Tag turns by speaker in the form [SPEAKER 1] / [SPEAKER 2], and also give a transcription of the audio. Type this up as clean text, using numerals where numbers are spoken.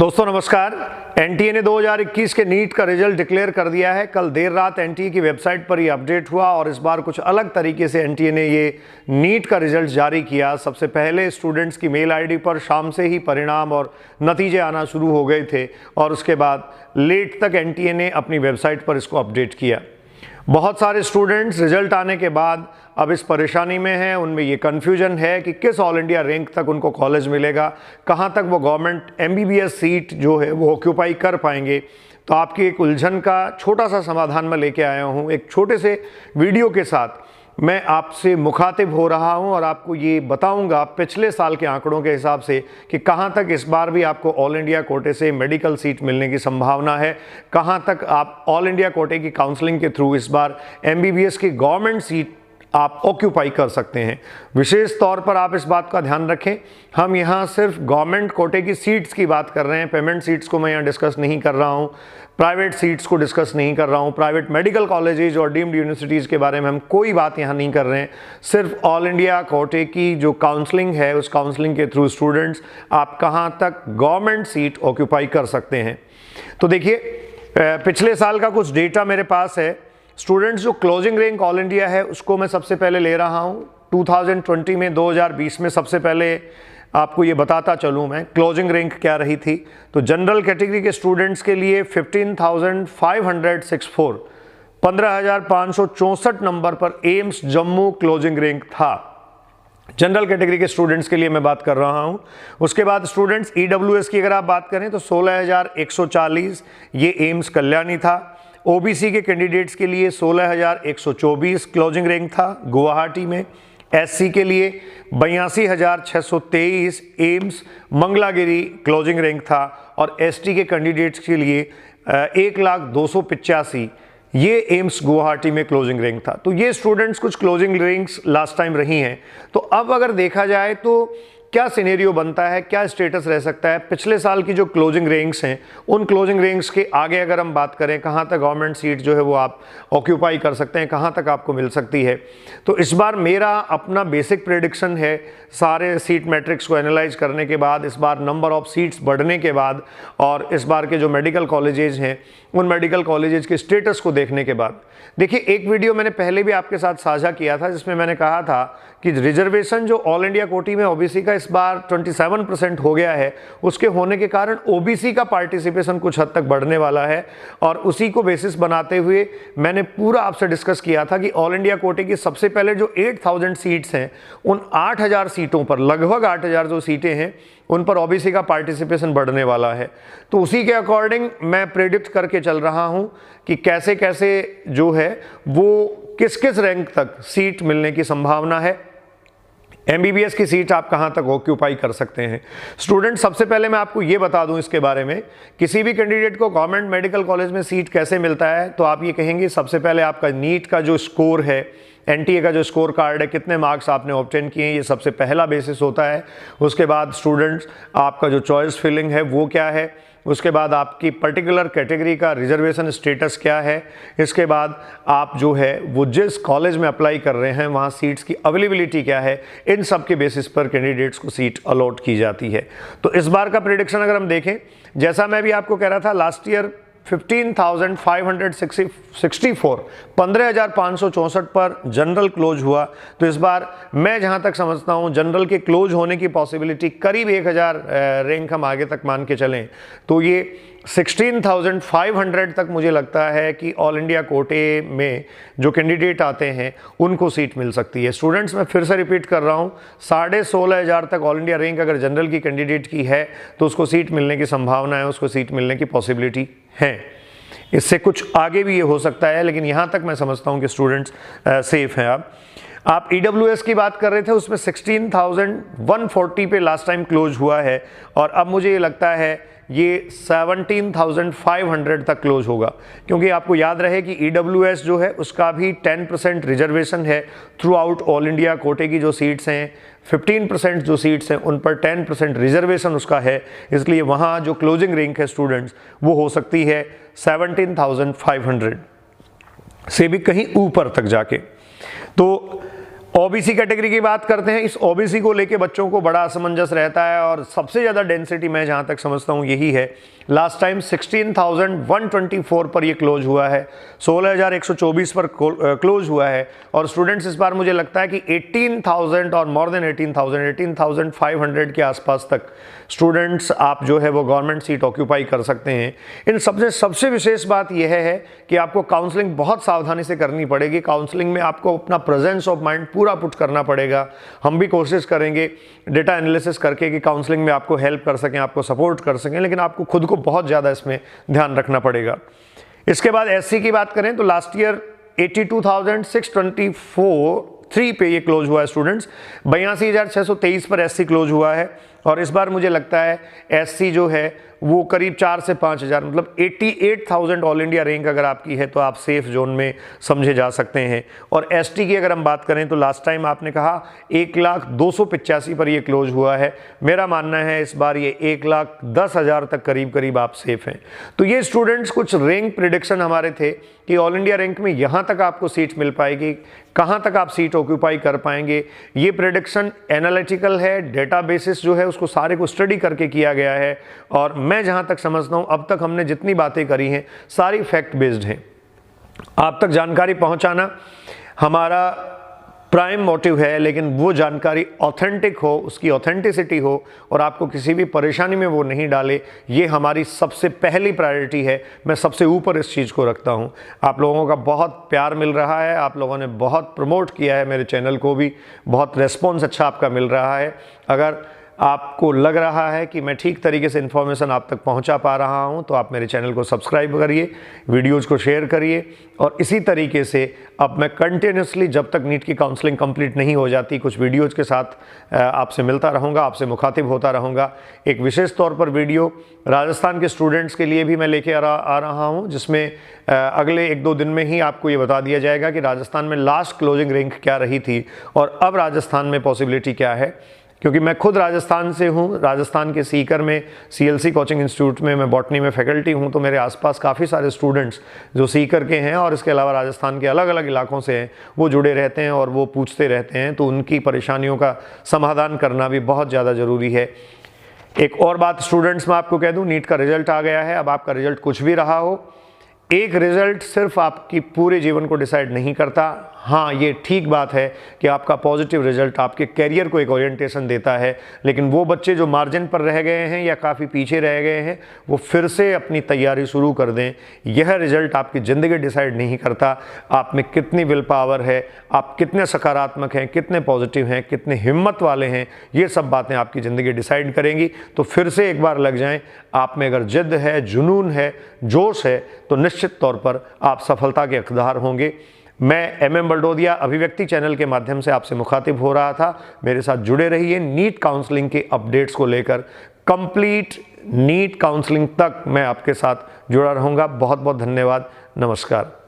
[SPEAKER 1] दोस्तों नमस्कार। एनटीए ने 2021 के नीट का रिजल्ट डिक्लेयर कर दिया है। कल देर रात एनटीए की वेबसाइट पर ये अपडेट हुआ और इस बार कुछ अलग तरीके से एनटीए ने ये नीट का रिजल्ट जारी किया। सबसे पहले स्टूडेंट्स की मेल आईडी पर शाम से ही परिणाम और नतीजे आना शुरू हो गए थे और उसके बाद लेट तक एनटीए ने अपनी वेबसाइट पर इसको अपडेट किया। बहुत सारे स्टूडेंट्स रिजल्ट आने के बाद अब इस परेशानी में हैं, उनमें ये कन्फ्यूजन है कि किस ऑल इंडिया रैंक तक उनको कॉलेज मिलेगा, कहाँ तक वो गवर्नमेंट एमबीबीएस सीट जो है वो ऑक्यूपाई कर पाएंगे। तो आपकी एक उलझन का छोटा सा समाधान मैं लेके आया हूँ। एक छोटे से वीडियो के साथ मैं आपसे मुखातिब हो रहा हूं और आपको ये बताऊंगा पिछले साल के आंकड़ों के हिसाब से कि कहां तक इस बार भी आपको ऑल इंडिया कोटे से मेडिकल सीट मिलने की संभावना है, कहां तक आप ऑल इंडिया कोटे की काउंसलिंग के थ्रू इस बार एमबीबीएस की गवर्नमेंट सीट आप ऑक्यूपाई कर सकते हैं। विशेष तौर पर आप इस बात का ध्यान रखें, हम यहाँ सिर्फ गवर्नमेंट कोटे की सीट्स की बात कर रहे हैं। पेमेंट सीट्स को मैं यहाँ डिस्कस नहीं कर रहा हूँ, प्राइवेट सीट्स को डिस्कस नहीं कर रहा हूँ, प्राइवेट मेडिकल कॉलेजेज और डीम्ड यूनिवर्सिटीज़ के बारे में हम कोई बात यहाँ नहीं कर रहे हैं। सिर्फ ऑल इंडिया कोटे की जो काउंसलिंग है उस काउंसलिंग के थ्रू स्टूडेंट्स आप कहाँ तक गवर्नमेंट सीट ऑक्यूपाई कर सकते हैं। तो देखिए, पिछले साल का कुछ डेटा मेरे पास है। स्टूडेंट्स जो क्लोजिंग रैंक ऑल इंडिया है उसको मैं सबसे पहले ले रहा हूँ 2020 में, 2020 में। सबसे पहले आपको ये बताता चलूँ मैं क्लोजिंग रैंक क्या रही थी। तो जनरल कैटेगरी के स्टूडेंट्स के लिए 15,564 15,564 नंबर पर एम्स जम्मू क्लोजिंग रैंक था। जनरल कैटेगरी के स्टूडेंट्स के लिए मैं बात कर रहा हूं। उसके बाद स्टूडेंट्स ईडब्ल्यूएस की अगर आप बात करें तो 16,140 ये एम्स कल्याणी था। ओबीसी के कैंडिडेट्स के लिए 16,124 क्लोजिंग रैंक था गुवाहाटी में। एससी के लिए 82,623 एम्स मंगलागिरी क्लोजिंग रैंक था और एसटी के कैंडिडेट्स के लिए 1,02,85 ये एम्स गुवाहाटी में क्लोजिंग रैंक था। तो ये स्टूडेंट्स कुछ क्लोजिंग रैंक्स लास्ट टाइम रही हैं। तो अब अगर देखा जाए तो क्या सिनेरियो बनता है, क्या स्टेटस रह सकता है पिछले साल की जो क्लोजिंग रैंक्स हैं उन क्लोजिंग रैंक्स के आगे अगर हम बात करें कहां तक गवर्नमेंट सीट जो है वो आप ऑक्यूपाई कर सकते हैं, कहां तक आपको मिल सकती है। तो इस बार मेरा अपना बेसिक प्रेडिक्शन है, सारे सीट मैट्रिक्स को एनालाइज करने के बाद, इस बार नंबर ऑफ सीट्स बढ़ने के बाद और इस बार के जो मेडिकल कॉलेजेज हैं उन मेडिकल कॉलेजेज के स्टेटस को देखने के बाद, देखिए एक वीडियो मैंने पहले भी आपके साथ साझा किया था जिसमें मैंने कहा था कि रिजर्वेशन जो ऑल इंडिया कोटी में ओबीसी का इस बार 27% हो गया है, उसके होने के कारण ओबीसी का पार्टिसिपेशन कुछ हद तक बढ़ने वाला है। और उसी को बेसिस बनाते हुए मैंने पूरा आपसे डिस्कस किया था कि ऑल इंडिया कोटे की सबसे पहले जो 8,000 सीट्स हैं उन 8,000 सीटों पर, लगभग 8,000 जो सीटें हैं उन पर ओबीसी का पार्टिसिपेशन बढ़ने वाला है। तो उसी के अकॉर्डिंग मैं प्रेडिक्ट करके चल रहा हूं कि कैसे कैसे जो है वो किस किस रैंक तक सीट मिलने की संभावना है, एमबीबीएस की सीट आप कहां तक ऑक्यूपाई कर सकते हैं। स्टूडेंट, सबसे पहले मैं आपको ये बता दूं इसके बारे में, किसी भी कैंडिडेट को गवर्नमेंट मेडिकल कॉलेज में सीट कैसे मिलता है। तो आप ये कहेंगे सबसे पहले आपका नीट का जो स्कोर है, एनटीए का जो स्कोर कार्ड है, कितने मार्क्स आपने ऑब्टेन किए हैं, ये सबसे पहला बेसिस होता है। उसके बाद स्टूडेंट्स आपका जो चॉइस फिलिंग है वो क्या है, उसके बाद आपकी पर्टिकुलर कैटेगरी का रिजर्वेशन स्टेटस क्या है, इसके बाद आप जो है वो जिस कॉलेज में अप्लाई कर रहे हैं वहाँ सीट्स की अवेलेबिलिटी क्या है, इन सब के बेसिस पर कैंडिडेट्स को सीट अलॉट की जाती है। तो इस बार का प्रेडिक्शन अगर हम देखें, जैसा मैं भी आपको कह रहा था, लास्ट ईयर 15,564 15,564 पर जनरल क्लोज हुआ। तो इस बार मैं जहां तक समझता हूं जनरल के क्लोज होने की पॉसिबिलिटी करीब 1,000 रैंक हम आगे तक मान के चलें तो ये 16,500 तक मुझे लगता है कि ऑल इंडिया कोटे में जो कैंडिडेट आते हैं उनको सीट मिल सकती है। स्टूडेंट्स, मैं फिर से रिपीट कर रहा हूं, 16,500 तक ऑल इंडिया रैंक अगर जनरल की कैंडिडेट की है तो उसको सीट मिलने की संभावना है, उसको सीट मिलने की पॉसिबिलिटी है। इससे कुछ आगे भी ये हो सकता है, लेकिन यहाँ तक मैं समझता हूँ कि स्टूडेंट्स सेफ हैं। आप ईडब्ल्यूएस की बात कर रहे थे, उसमें 16,140 पे लास्ट टाइम क्लोज हुआ है और अब मुझे ये लगता है ये 17,500 तक क्लोज होगा, क्योंकि आपको याद रहे कि ईडब्ल्यूएस जो है उसका भी 10% रिजर्वेशन है थ्रू आउट ऑल इंडिया कोटे की जो सीट्स हैं, 15% जो सीट्स हैं उन पर 10% रिजर्वेशन उसका है, इसलिए वहाँ जो क्लोजिंग रैंक है स्टूडेंट्स वो हो सकती है 17,500 से भी कहीं ऊपर तक जाके। तो ओबीसी कैटेगरी की बात करते हैं। इस ओबीसी को लेके बच्चों को बड़ा असमंजस रहता है और सबसे ज़्यादा डेंसिटी मैं जहाँ तक समझता हूँ यही है। लास्ट टाइम 16,124 पर ये क्लोज हुआ है, 16,124 पर क्लोज हुआ है। और स्टूडेंट्स इस बार मुझे लगता है कि 18,000 और मोर देन 18,500 के आसपास तक स्टूडेंट्स आप जो है वो गवर्नमेंट सीट ऑक्यूपाई कर सकते हैं। इन सबसे विशेष बात यह है कि आपको काउंसलिंग बहुत सावधानी से करनी पड़ेगी। काउंसलिंग में आपको अपना प्रेजेंस ऑफ माइंड पूरा पुट करना पड़ेगा। हम भी कोशिश करेंगे डेटा एनालिसिस करके कि काउंसलिंग में आपको हेल्प कर सकें, आपको सपोर्ट कर सकें, लेकिन आपको खुद को बहुत ज़्यादा इसमें ध्यान रखना पड़ेगा। इसके बाद एससी की बात करें तो लास्ट ईयर 82,624 पे ये क्लोज हुआ है स्टूडेंट्स। 82,623 पर एससी क्लोज हुआ है। और इस बार मुझे लगता है एससी जो है वो करीब 4 से 5 हज़ार, मतलब 88,000 ऑल इंडिया रैंक अगर आपकी है तो आप सेफ जोन में समझे जा सकते हैं। और एसटी की अगर हम बात करें तो लास्ट टाइम आपने कहा 1,02,85 पर ये क्लोज हुआ है। मेरा मानना है इस बार ये 1,10,000 तक करीब आप सेफ हैं। तो ये स्टूडेंट्स कुछ रैंक प्रिडिक्शन हमारे थे कि ऑल इंडिया रैंक में यहाँ तक आपको सीट मिल पाएगी, कहाँ तक आप सीट ऑक्यूपाई कर पाएंगे। ये प्रिडिक्शन एनालिटिकल है, डेटा बेसिस जो है उसको सारे को स्टडी करके किया गया है। और मैं जहाँ तक समझता हूँ अब तक हमने जितनी बातें करी हैं सारी फैक्ट बेस्ड हैं। आप तक जानकारी पहुँचाना हमारा प्राइम मोटिव है, लेकिन वो जानकारी ऑथेंटिक हो, उसकी ऑथेंटिसिटी हो और आपको किसी भी परेशानी में वो नहीं डाले, ये हमारी सबसे पहली प्रायोरिटी है। मैं सबसे ऊपर इस चीज़ को रखता हूँ। आप लोगों का बहुत प्यार मिल रहा है, आप लोगों ने बहुत प्रमोट किया है मेरे चैनल को भी, बहुत रेस्पॉन्स अच्छा आपका मिल रहा है। अगर आपको लग रहा है कि मैं ठीक तरीके से इन्फॉर्मेशन आप तक पहुंचा पा रहा हूं तो आप मेरे चैनल को सब्सक्राइब करिए, वीडियोज़ को शेयर करिए। और इसी तरीके से अब मैं कंटिन्यूसली जब तक नीट की काउंसलिंग कंप्लीट नहीं हो जाती कुछ वीडियोज़ के साथ आपसे मिलता रहूँगा, आपसे मुखातिब होता रहूँगा। एक विशेष तौर पर वीडियो राजस्थान के स्टूडेंट्स के लिए भी मैं लेके आ रहा हूँ, जिसमें अगले 1-2 दिन में ही आपको ये बता दिया जाएगा कि राजस्थान में लास्ट क्लोजिंग रैंक क्या रही थी और अब राजस्थान में पॉसिबिलिटी क्या है। क्योंकि मैं खुद राजस्थान से हूँ, राजस्थान के सीकर में सीएलसी कोचिंग इंस्टीट्यूट में मैं बॉटनी में फैकल्टी हूँ, तो मेरे आसपास काफ़ी सारे स्टूडेंट्स जो सीकर के हैं और इसके अलावा राजस्थान के अलग अलग इलाकों से हैं, वो जुड़े रहते हैं और वो पूछते रहते हैं। तो उनकी परेशानियों का समाधान करना भी बहुत ज़्यादा ज़रूरी है। एक और बात स्टूडेंट्स मैं आपको कह दूँ, नीट का रिजल्ट आ गया है। अब आपका रिजल्ट कुछ भी रहा हो, एक रिजल्ट सिर्फ आपकी पूरे जीवन को डिसाइड नहीं करता। हाँ, ये ठीक बात है कि आपका पॉजिटिव रिजल्ट आपके कैरियर को एक ओरिएंटेशन देता है, लेकिन वो बच्चे जो मार्जिन पर रह गए हैं या काफ़ी पीछे रह गए हैं वो फिर से अपनी तैयारी शुरू कर दें। यह रिजल्ट आपकी ज़िंदगी डिसाइड नहीं करता। आप में कितनी विल पावर है, आप कितने सकारात्मक हैं, कितने पॉजिटिव हैं, कितने हिम्मत वाले हैं, ये सब बातें आपकी ज़िंदगी डिसाइड करेंगी। तो फिर से एक बार लग जाएं। आप में अगर जिद है, जुनून है, जोश है तो निश्चित तौर पर आप सफलता के हकदार होंगे। मैं MM बलडोदिया अभिव्यक्ति चैनल के माध्यम से आपसे मुखातिब हो रहा था। मेरे साथ जुड़े रहिए। नीट काउंसलिंग के अपडेट्स को लेकर कंप्लीट नीट काउंसलिंग तक मैं आपके साथ जुड़ा रहूँगा। बहुत बहुत धन्यवाद। नमस्कार।